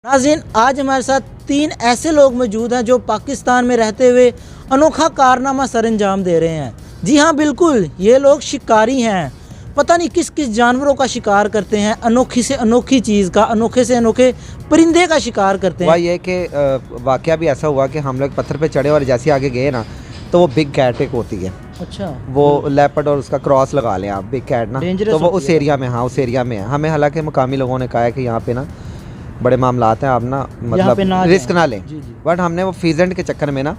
नाज़रीन, आज हमारे साथ 3 ऐसे लोग मौजूद हैं जो पाकिस्तान में रहते हुए अनोखा कारनामा सरअंजाम दे रहे हैं। जी हाँ, बिल्कुल, ये लोग शिकारी हैं। पता नहीं किस किस जानवरों का शिकार करते हैं, अनोखी से अनोखी चीज़ का, अनोखे से अनोखे परिंदे का शिकार करते हैं। हुआ ये कि वाक़या भी ऐसा हुआ कि हम लोग पत्थर पे चढ़े और जैसे आगे गए ना तो वो बिग कैट एक होती है। अच्छा, वो लेपर्ड और उसका क्रॉस लगा लें आप, बिग कैट ना, तो वो उस एरिया में, हाँ उस एरिया में है। हमें हालांकि मुकामी लोगों ने कहा है कि यहाँ पे ना बड़े मामलात हैं, आप ना मतलब रिस्क ना लें, बट हमने वो फीजेंट के चक्कर में ना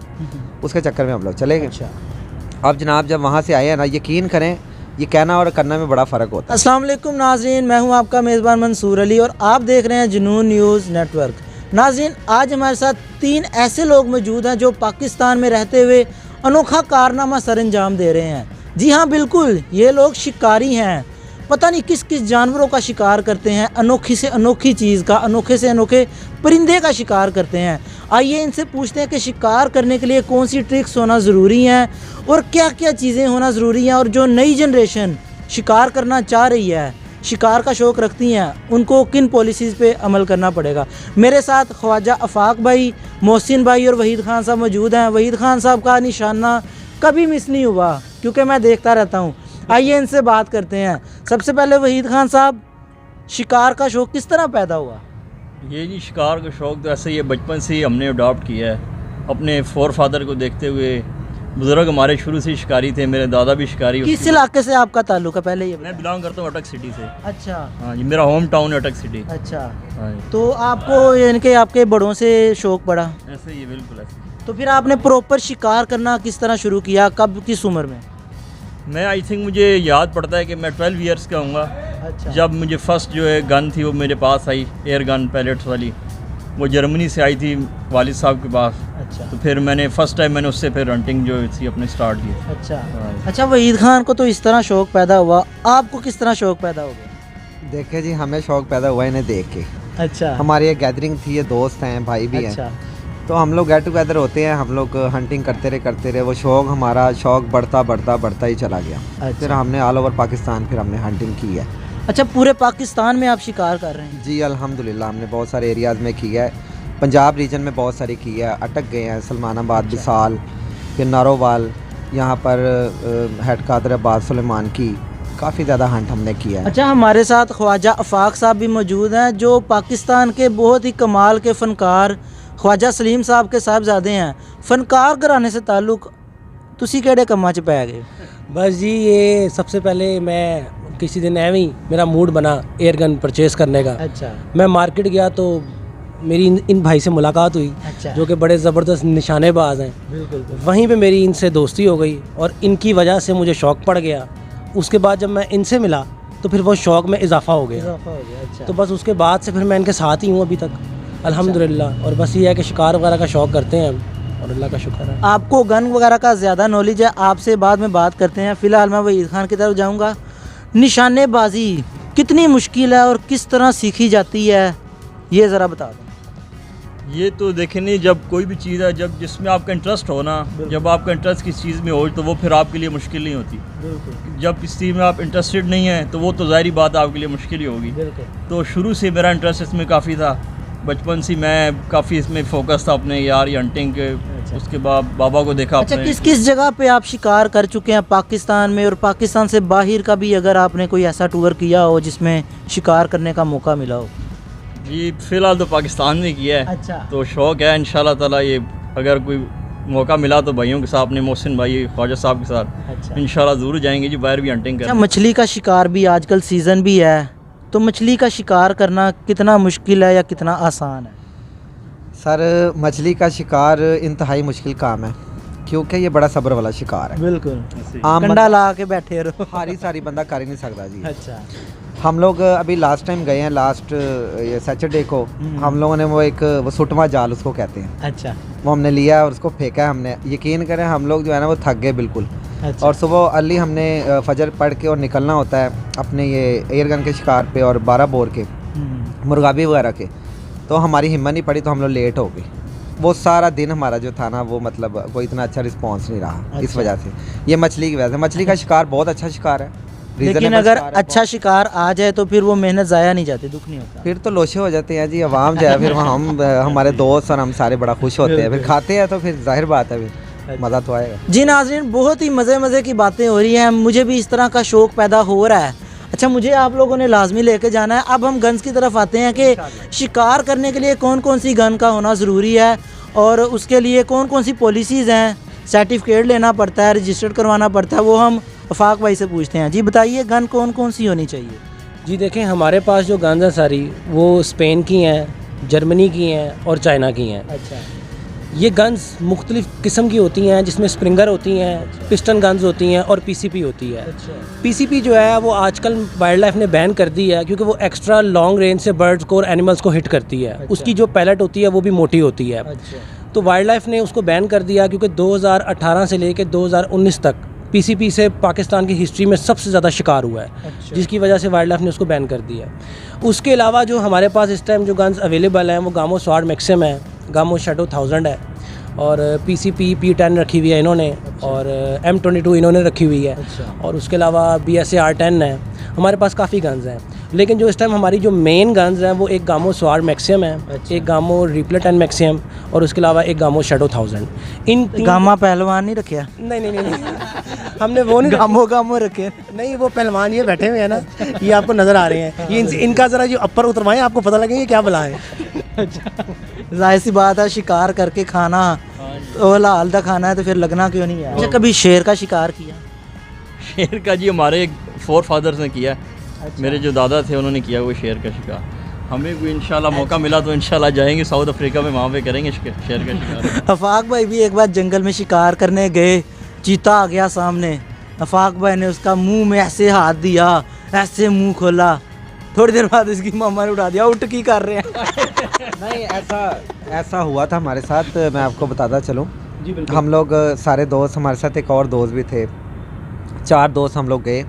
उसके चक्कर में हम लोग चले गए। अच्छा। अब जनाब जब वहाँ से आए हैं ना, यकीन करें ये कहना और करना में बड़ा फ़र्क होता है। अस्सलाम वालेकुम नाज़रीन, मैं हूं आपका मेज़बान मंसूर अली और आप देख रहे हैं जुनून न्यूज़ नेटवर्क। नाज़रीन, आज हमारे साथ 3 ऐसे लोग मौजूद हैं जो पाकिस्तान में रहते हुए अनोखा कारनामा सरअंजाम दे रहे हैं। जी हाँ, बिल्कुल, ये लोग शिकारी हैं। पता नहीं किस किस जानवरों का शिकार करते हैं, अनोखी से अनोखी चीज़ का, अनोखे से अनोखे परिंदे का शिकार करते हैं। आइए इनसे पूछते हैं कि शिकार करने के लिए कौन सी ट्रिक्स होना ज़रूरी हैं और क्या क्या चीज़ें होना ज़रूरी हैं, और जो नई जनरेशन शिकार करना चाह रही है, शिकार का शौक़ रखती हैं, उनको किन पॉलिसीज़ पे अमल करना पड़ेगा। मेरे साथ ख्वाजा आफाक भाई, मोहसिन भाई और वहीद खान साहब मौजूद हैं। वहीद खान साहब का निशाना कभी मिस नहीं हुआ क्योंकि मैं देखता रहता हूँ। आइए इनसे बात करते हैं। सबसे पहले वहीद खान साहब, शिकार का शौक़ किस तरह पैदा हुआ? ये जी शिकार का शौक़ तो ऐसे ही है, बचपन से ही हमने अडॉप्ट किया है अपने फोर फादर को देखते हुए। बुज़ुर्ग हमारे शुरू से शिकारी थे, मेरे दादा भी शिकारी। किस इलाके से आपका ताल्लुक है पहले ये? मैं बिलोंग करता हूँ अटक सिटी से। अच्छा। हाँ जी, मेरा होम टाउन है अटक सिटी। अच्छा, हाँ जी। तो आपको यानी कि आपके बड़ों से शौक़ पड़ा? ऐसे ही है, बिल्कुल ऐसे। तो फिर आपने प्रॉपर शिकार करना किस तरह शुरू किया, कब, किस उम्र में? मैं आई थिंक मुझे याद पड़ता है कि मैं 12 ईयर्स का हूँगा अच्छा। जब मुझे फ़र्स्ट जो है गन थी वो मेरे पास आई, एयर गन पैलेट्स वाली। वो जर्मनी से आई थी वालिद साहब के पास। अच्छा। तो फिर मैंने फ़र्स्ट टाइम मैंने उससे फिर हंटिंग जो थी अपने स्टार्ट की। अच्छा। हाँ। अच्छा, वहीद खान को तो इस तरह शौक़ पैदा हुआ, आपको किस तरह शौक़ पैदा हो गया? देखे जी, हमें शौक़ पैदा हुआ इन्हें देख के। अच्छा। हमारी एक गैदरिंग थी, ये दोस्त हैं, भाई भी हैं। अच्छा। तो हम लोग गेट टुगेदर होते हैं, हम लोग हंटिंग करते रहे। वो हमारा शौक़ बढ़ता ही चला गया। अच्छा। फिर हमने ऑल ओवर पाकिस्तान फिर हमने हंटिंग की है। अच्छा, पूरे पाकिस्तान में आप शिकार कर रहे हैं? जी अल्हम्दुलिल्लाह, हमने बहुत सारे एरियाज़ में किया है। पंजाब रीजन में बहुत सारी की है, अटक गए हैं, सलमानाबाद, बिसाल, फिर नारोवाल, यहाँ पर हेड कादराबाद, सुलेमान की काफ़ी ज़्यादा हंट हमने किया है। अच्छा, हमारे साथ ख्वाजा आफाक साहब भी मौजूद हैं जो पाकिस्तान के बहुत ही कमाल के फ़नकार ख्वाजा सलीम साहब के साहबजादे हैं। फ़नकार घराने से ताल्लुक़ तुसी केड़े कम्मा च पै गए? बस जी, ये सबसे पहले मैं किसी दिन एवं ही मेरा मूड बना एयर गन परचेज़ करने का। अच्छा। मैं मार्केट गया तो मेरी इन भाई से मुलाकात हुई। अच्छा। जो कि बड़े ज़बरदस्त निशानेबाज हैं। बिल्कुल। वहीं पे मेरी इनसे दोस्ती हो गई और इनकी वजह से मुझे शौक़ पड़ गया। उसके बाद जब मैं इनसे मिला तो फिर वो शौक़ में इजाफ़ा हो गया। अच्छा। तो बस उसके बाद से फिर मैं इनके साथ ही हूँ अभी तक, अल्हम्दुलिल्लाह। और बस ये है कि शिकार वगैरह का शौक़ करते हैं हम, और अल्लाह का शुक्र है। आपको गन वगैरह का ज़्यादा नॉलेज है, आपसे बाद में बात करते हैं। फ़िलहाल मैं वहीद खान की तरफ जाऊँगा। निशानेबाजी कितनी मुश्किल है और किस तरह सीखी जाती है, ये ज़रा बता दें। ये तो देखें नहीं, जब कोई भी चीज़ है, जब जिसमें आपका इंटरेस्ट हो ना, जब आपका इंटरेस्ट किस चीज़ में हो तो वो फिर आपके लिए मुश्किल नहीं होती। बिल्कुल। जब किस चीज़ में आप इंटरेस्टेड नहीं हैं तो वो तो ज़ाहिर बात आपके लिए मुश्किल ही होगी। बिल्कुल। तो शुरू से मेरा इंटरेस्ट इसमें काफ़ी था, बचपन से मैं काफ़ी इसमें फोकस था अपने यार हंटिंग के। अच्छा। उसके बाद बाबा को देखा अच्छा, अपने। किस किस जगह पे आप शिकार कर चुके हैं पाकिस्तान में, और पाकिस्तान से बाहर का भी अगर आपने कोई ऐसा टूर किया हो जिसमें शिकार करने का मौका मिला हो? जी फ़िलहाल तो पाकिस्तान में किया है। अच्छा। तो शौक़ है इंशाल्लाह ताला, ये अगर कोई मौका मिला तो भाइयों के साथ, अपने मोहसिन भाई ख्वाजा साहब के साथ अच्छा। इंशाल्लाह ज़रूर जाएंगे जी, बाहर भी हंटिंग अच्छा, करें। मछली का शिकार भी आजकल सीज़न भी है, तो मछली का शिकार करना कितना मुश्किल है या कितना आसान है? सर, मछली का शिकार इंतहाई मुश्किल काम है क्योंकि ये बड़ा सब्र वाला शिकार है। बिल्कुल। आम कंडा ला के बैठे रहो। सारी बंदा कर ही नहीं सकता जी। अच्छा। हम लोग अभी लास्ट टाइम गए हैं, लास्ट ये सैटरडे को हम लोगों ने वो सुटमा जाल उसको कहते हैं, अच्छा। वो हमने लिया और उसको फेंका है हमने। यकीन करें हम लोग जो है ना वो थक गए बिल्कुल। अच्छा। और सुबह अर्ली हमने फजर पढ़ के और निकलना होता है अपने ये एयर गन के शिकार पे और 12 बोर के मुर्गाबी वगैरह के। तो हमारी हिम्मत नहीं पड़ी तो हम लोग लेट हो गए। वो सारा दिन हमारा जो था ना वो मतलब कोई इतना अच्छा रिस्पॉन्स नहीं रहा। इस अच्छा। वजह से, ये मछली की वजह से। मछली का शिकार बहुत अच्छा शिकार है, लेकिन Reasonable अगर शिकार है अच्छा शिकार आ जाए तो फिर वो मेहनत ज़ाया नहीं जाती, दुख नहीं होता। फिर तो लोशे हो जाते हैं जी, अवाम जो है फिर हम हमारे दोस्त और हम सारे बड़ा खुश होते हैं, फिर खाते हैं तो फिर जाहिर बात है फिर मज़ा तो आएगा। जी नाज़रीन, बहुत ही मज़े की बातें हो रही हैं, मुझे भी इस तरह का शौक़ पैदा हो रहा है। अच्छा, मुझे आप लोगों ने लाजमी लेके जाना है। अब हम गन्स की तरफ आते हैं कि शिकार करने के लिए कौन कौन सी गन का होना ज़रूरी है और उसके लिए कौन कौन सी पॉलिसीज़ हैं, सर्टिफिकेट लेना पड़ता है, रजिस्टर्ड करवाना पड़ता है, वो हम अफाक भाई से पूछते हैं। जी बताइए, गन कौन कौन सी होनी चाहिए? जी देखें, हमारे पास जो गन्स हैं सारी वो स्पेन की हैं, जर्मनी की हैं और चाइना की हैं। अच्छा, ये गन्स मुख्तलिफ़ किस्म की होती हैं, जिसमें स्प्रिंगर होती हैं, पिस्टन गन्स होती हैं और पीसीपी होती है। अच्छा, पीसीपी जो है वो आजकल वाइल्ड लाइफ ने बैन कर दी है, क्योंकि वो एक्स्ट्रा लॉन्ग रेंज से बर्ड्स को और एनिमल्स को हिट करती है। अच्छा। उसकी जो पैलेट होती है वो भी मोटी होती है। अच्छा, तो वाइल्ड लाइफ ने उसको बैन कर दिया, क्योंकि 2018 से लेकर 2019 तक पीसीपी से पाकिस्तान की हिस्ट्री में सबसे ज़्यादा शिकार हुआ है, अच्छा। जिसकी वजह से वाइल्ड लाइफ ने उसको बैन कर दिया है। उसके अलावा जो हमारे पास इस टाइम जो गन्स अवेलेबल हैं वो गामो स्वाड मैक्सिम है, गामो शेडो 1000 है और पीसीपी P10 रखी हुई है इन्होंने, और M22 इन्होंने रखी हुई है। अच्छा। और उसके अलावा BSA R10 है। हमारे पास काफ़ी गन्स हैं, लेकिन जो इस टाइम हमारी जो मेन गन्स हैं वो एक गामो स्वाड मैक्सिम है, अच्छा। एक गामो रिपलर 10 मैक्सिम और उसके अलावा एक गामो शेडो 1000। इन गामा पहलवान नहीं रखे? नहीं हमने वो नहीं गामो रखे। नहीं, वो पहलवान ये बैठे हुए हैं ना, ये आपको नज़र आ रहे हैं, ये इनका ज़रा जो अपर उतरवाएं, आपको पता लगे ये क्या बला है। जाहिर सी बात है, शिकार करके खाना तो हलाल दा खाना है, तो फिर लगना क्यों नहीं है? अच्छा, कभी शेर का शिकार किया? शेर का जी हमारे फोर फादर्स ने किया। अच्छा। मेरे जो दादा थे उन्होंने किया वो शेर का शिकार। हमें भी इंशाल्लाह मौका मिला तो इंशाल्लाह जाएंगे साउथ अफ्रीका में, वहाँ पे करेंगे शेर का शिकार। अफाक भाई भी एक बार जंगल में शिकार करने गए, चीता आ गया सामने, अफाक भाई ने उसका मुंह में ऐसे हाथ दिया, ऐसे मुंह खोला, थोड़ी देर बाद इसकी मामा ने उठा दिया, उठ की कर रहे हैं। नहीं, ऐसा हुआ था हमारे साथ, मैं आपको बताता चलूँ। जी बिल्कुल। हम लोग सारे दोस्त, हमारे साथ एक और दोस्त भी थे, 4 दोस्त हम लोग गए।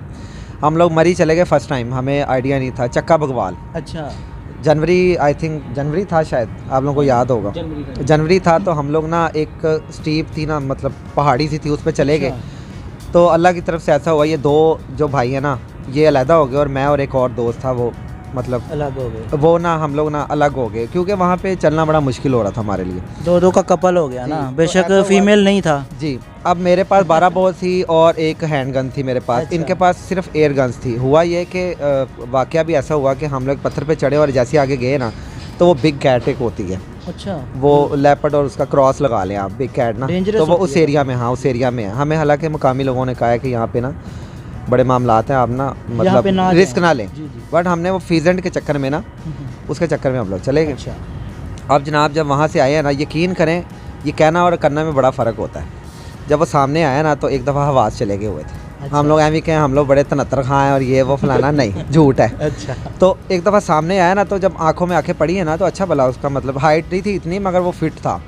हम लोग मरी चले गए फर्स्ट टाइम, हमें आइडिया नहीं था। चक्का बगवाल, अच्छा, जनवरी, आई थिंक जनवरी था शायद, आप लोगों को याद होगा। जनवरी था, तो हम लोग ना एक स्टीप थी ना, मतलब पहाड़ी सी थी, उस पर चले गए। तो अल्लाह की तरफ से ऐसा हुआ, ये 2 जो भाई हैं ना, ये अलहदा हो गए और मैं और एक और दोस्त था, वो मतलब अलग हो गए। वो ना हम लोग ना अलग हो गए, क्योंकि वहाँ पे चलना बड़ा मुश्किल हो रहा था हमारे लिए। 2-2 का कपल हो गया जी, ना, तो बेशक ऐसा हुआ- फीमेल नहीं था। जी, अब मेरे पास 12 बोर थी और एक हैंड गन थी मेरे पास। अच्छा। इनके पास सिर्फ एयर गन्स थी। हुआ ये कि वाकया भी ऐसा हुआ कि हम लोग पत्थर पे चढ़े और जैसे आगे गए ना, तो वो बिग कैट एक होती है, अच्छा, वो लेपर्ड, और उसका क्रॉस लगा लें आप, बिग कैट ना, Dangerous तो वो होती उस है। एरिया में, हाँ उस एरिया में है। हमें हालांकि मुकामी लोगों ने कहा है कि यहाँ पे ना बड़े मामलात हैं, आप ना पे मतलब ना रिस्क जाएं। ना लें। जी, जी। बट हमने वो फीजेंट के चक्कर में ना, उसके चक्कर में हम लोग चले गए। अच्छा, अब जनाब जब वहाँ से आए हैं ना, यकीन करें ये कहना और करना में बड़ा फ़र्क होता है। जब वो सामने आया ना, तो एक दफ़ा हवास चले गए हुए थे। अच्छा। हम लोग ऐਵੇਂ कहें हम लोग बड़े तनत्तर खां हैं और ये वो फलाना, नहीं, झूठ है। अच्छा, तो एक दफ़ा सामने आया ना, तो जब आंखों में आंखें पड़ी है ना, तो अच्छा भला उसका मतलब हाइट नहीं थी इतनी, मगर वो फिट था,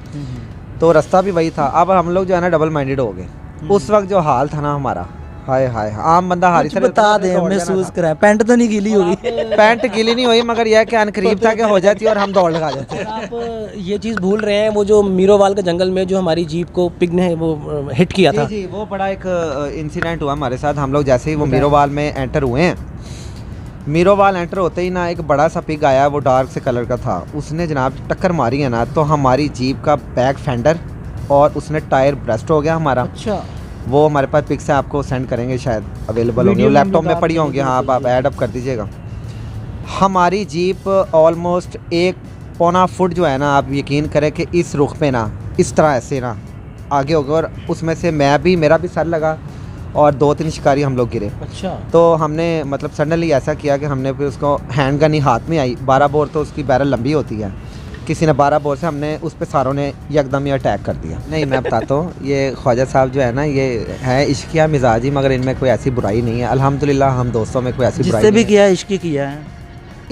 तो रास्ता भी वही था। अब हम लोग जो है ना डबल माइंडेड हो गए। उस वक्त जो हाल था ना हमारा, हाय हाय, आम बंदा हारी कुछ बता दें, महसूस कराएं। पैंट तो नहीं गीली होगी? पैंट गीली नहीं हुई, मगर यह कि अनकरीब था कि हो जाती और हम दौड़ लगा जाते। आप ये चीज़ भूल रहे हैं, वो जो मीरोवाल के जंगल में जो हमारी जीप को पिग ने वो हिट किया था। जी, वो बड़ा एक इंसिडेंट हुआ हमारे साथ। हम लोग जैसे ही वो मीरोवाल में एंटर हुए हैं, मीरोवाल एंटर होते ही ना एक बड़ा सा पिग आया, वो डार्क से कलर का था। उसने जनाब टक्कर मारी है ना, तो हमारी जीप का बैक फेंडर और उसने टायर ब्रस्ट हो गया हमारा। अच्छा, वो हमारे पास पिक्स हैं, आपको सेंड करेंगे, शायद अवेलेबल होंगे, वीडियो में लैपटॉप में लगा पड़ी के होंगी। हाँ, आप जी। ऐड अप कर दीजिएगा। हमारी जीप ऑलमोस्ट 1 पौना फुट जो है ना, आप यकीन करें कि इस रुख पे ना, इस तरह ऐसे ना आगे हो गया, और उसमें से मेरा भी सर लगा और 2-3 शिकारी हम लोग गिरे। अच्छा, तो हमने मतलब सडनली ऐसा किया कि हमने फिर उसको, हैंड गन ही हाथ में आई, 12 बोर तो उसकी बैरल लंबी होती है, किसी ने 12 बोर से, हमने उस पे सारों ने यकदम ही अटैक कर दिया। नहीं, मैं बताता हूँ, ये ख्वाजा साहब जो है ना, ये है इश्किया मिजाजी, मगर इनमें कोई ऐसी बुराई नहीं है। अल्हम्दुलिल्लाह हम दोस्तों में कोई ऐसी बुराई जिससे भी नहीं किया इश्क किया है। है।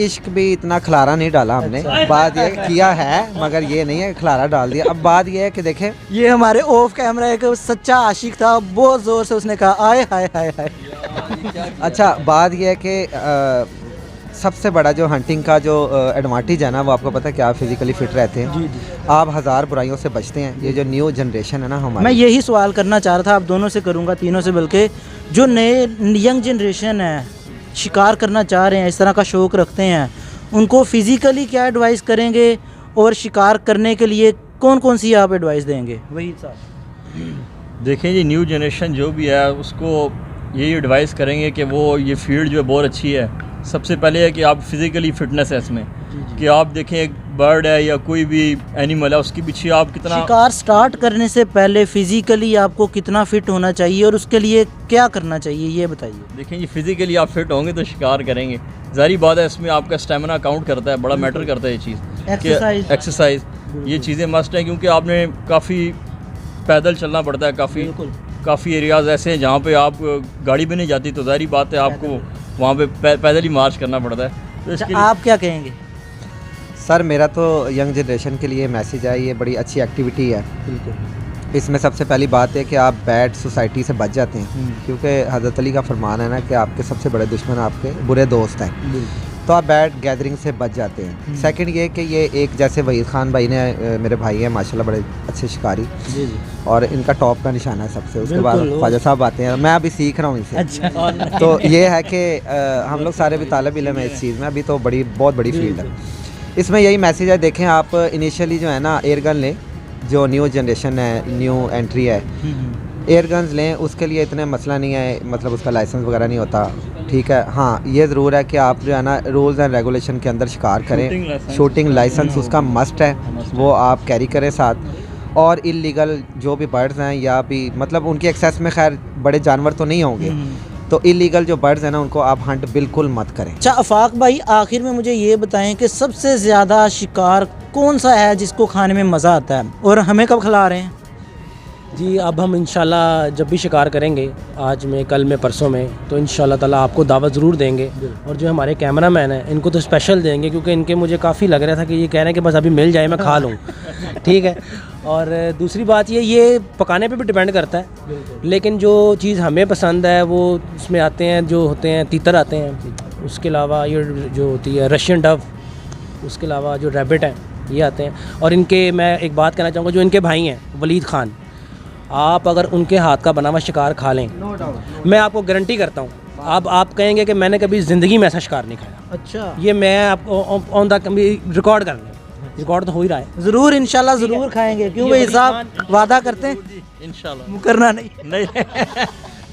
इश्क भी इतना खलारा नहीं डाला हमने। अच्छा। बात ये किया है, मगर ये नहीं है खलारा डाल दिया। अब बात ये है कि देखें, ये हमारे ऑफ कैमरा एक सच्चा आशिक था, बहुत जोर से उसने कहा आए हाय हाय हाय। अच्छा बात ये है कि सबसे बड़ा जो हंटिंग का जो एडवांटेज है ना, वो आपको पता है कि आप फिजिकली फिट रहते हैं, आप हज़ार बुराइयों से बचते हैं। ये जो न्यू जनरेशन है ना हमारी, मैं यही सवाल करना चाह रहा था, आप दोनों से करूँगा, तीनों से, बल्कि जो नए यंग जनरेशन है, शिकार करना चाह रहे हैं, इस तरह का शौक़ रखते हैं, उनको फिज़िकली क्या एडवाइस करेंगे और शिकार करने के लिए कौन कौन सी आप एडवाइस देंगे? वही साहब। देखें जी, न्यू जनरेशन जो भी है उसको यही एडवाइस करेंगे कि वो ये फील्ड जो है बहुत अच्छी है। सबसे पहले है कि आप फिज़िकली फ़िटनेस है इसमें, कि आप देखें एक बर्ड है या कोई भी एनिमल है, उसके पीछे आप कितना शिकार स्टार्ट करने से पहले फिज़िकली आपको कितना फ़िट होना चाहिए और उसके लिए क्या करना चाहिए, ये बताइए। देखें जी, फिज़िकली आप फिट होंगे तो शिकार करेंगे। ज़ाहिर बात है, इसमें आपका स्टेमिना काउंट करता है, बड़ा मैटर करता है ये चीज़। एक्सरसाइज ये चीज़ें मस्ट हैं, क्योंकि आपने काफ़ी पैदल चलना पड़ता है, काफ़ी एरियाज़ ऐसे हैं जहाँ पे आप गाड़ी भी नहीं जाती, तो ज़ाहिर बात है आपको वहाँ पे पैदल ही मार्च करना पड़ता है। तो इसके आप क्या कहेंगे? सर मेरा तो यंग जनरेशन के लिए मैसेज है, ये बड़ी अच्छी एक्टिविटी है। बिल्कुल। इसमें सबसे पहली बात है कि आप बैड सोसाइटी से बच जाते हैं, क्योंकि हज़रत अली का फरमान है ना कि आपके सबसे बड़े दुश्मन आपके बुरे दोस्त हैं, तो आप बैड गैदरिंग से बच जाते हैं। सेकंड ये कि ये एक, जैसे वहीद खान भाई ने, मेरे भाई हैं माशाल्लाह, बड़े अच्छे शिकारी, और इनका टॉप का निशाना है सबसे। उसके बाद ख्वाजा साहब आते हैं, मैं अभी सीख रहा हूँ इनसे। अच्छा। तो ये है कि हम लोग सारे भी तालिब इल्म हैं इस चीज़ में, अभी तो बहुत बड़ी फील्ड है। इसमें यही मैसेज है, देखें आप इनिशियली जो है ना एयर गन लें, जो न्यू जनरेशन है, न्यू एंट्री है, एयर गन्स लें, उसके लिए इतने मसला नहीं है, मतलब उसका लाइसेंस वगैरह नहीं होता, ठीक है। हाँ, ये ज़रूर है कि आप जो है ना रूल्स एंड रेगुलेशन के अंदर शिकार करें। शूटिंग लाइसेंस उसका मस्ट है, वो आप कैरी करें साथ। और इलीगल जो भी बर्ड्स हैं, या भी मतलब उनकी एक्सेस में खैर बड़े जानवर तो नहीं होंगे, तो इलीगल जो बर्ड्स हैं ना उनको आप हंट बिल्कुल मत करें। अच्छा आफाक भाई, आखिर में मुझे ये बताएं कि सबसे ज़्यादा शिकार कौन सा है जिसको खाने में मज़ा आता है, और हमें कब खिला रहे हैं? जी, अब हम इंशाल्लाह जब भी शिकार करेंगे, आज में, कल में, परसों में, तो इंशाल्लाह ताला आपको दावत ज़रूर देंगे। और जो हमारे कैमरामैन हैं इनको तो स्पेशल देंगे, क्योंकि इनके मुझे काफ़ी लग रहा था कि ये कह रहे हैं कि बस अभी मिल जाए मैं खा लूँ। ठीक है। और दूसरी बात ये पकाने पे भी डिपेंड करता है, लेकिन जो चीज़ हमें पसंद है वो उसमें आते हैं, जो होते हैं तीतर आते हैं, उसके अलावा ये जो होती है रशियन डव, उसके अलावा जो रैबिट हैं ये आते हैं। और इनके, मैं एक बात कहना चाहूँगा, जो इनके भाई हैं वलीद खान, आप अगर उनके हाथ का बना हुआ शिकार खा लें, मैं आपको गारंटी करता हूँ, आप कहेंगे कि मैंने कभी ज़िंदगी में ऐसा शिकार नहीं खाया। अच्छा। ये मैं आपको ऑन द रिकॉर्ड कर लें, रिकॉर्ड तो हो ही रहा है। ज़रूर, इंशाल्लाह ज़रूर खाएंगे। क्यों भाई साहब, वादा करते हैं? इंशाल्लाह। मुकरना नहीं।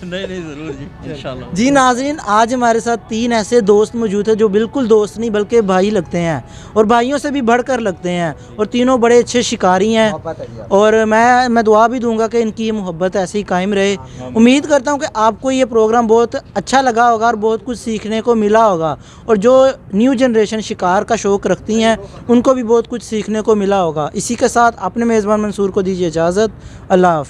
नहीं ज़रूर जी, इंशाल्लाह। जी नाज़रीन, आज हमारे साथ 3 ऐसे दोस्त मौजूद हैं जो बिल्कुल दोस्त नहीं बल्कि भाई लगते हैं, और भाइयों से भी बढ़कर लगते हैं, और तीनों बड़े अच्छे शिकारी हैं। और मैं दुआ भी दूंगा कि इनकी ये मोहब्बत ऐसे ही कायम रहे। उम्मीद करता हूँ कि आपको ये प्रोग्राम बहुत अच्छा लगा होगा और बहुत कुछ सीखने को मिला होगा, और जो न्यू जनरेशन शिकार का शौक़ रखती हैं उनको भी बहुत कुछ सीखने को मिला होगा। इसी के साथ अपने मेज़बान मंसूर को दीजिए इजाज़त। अल्लाह हाफ़िज़।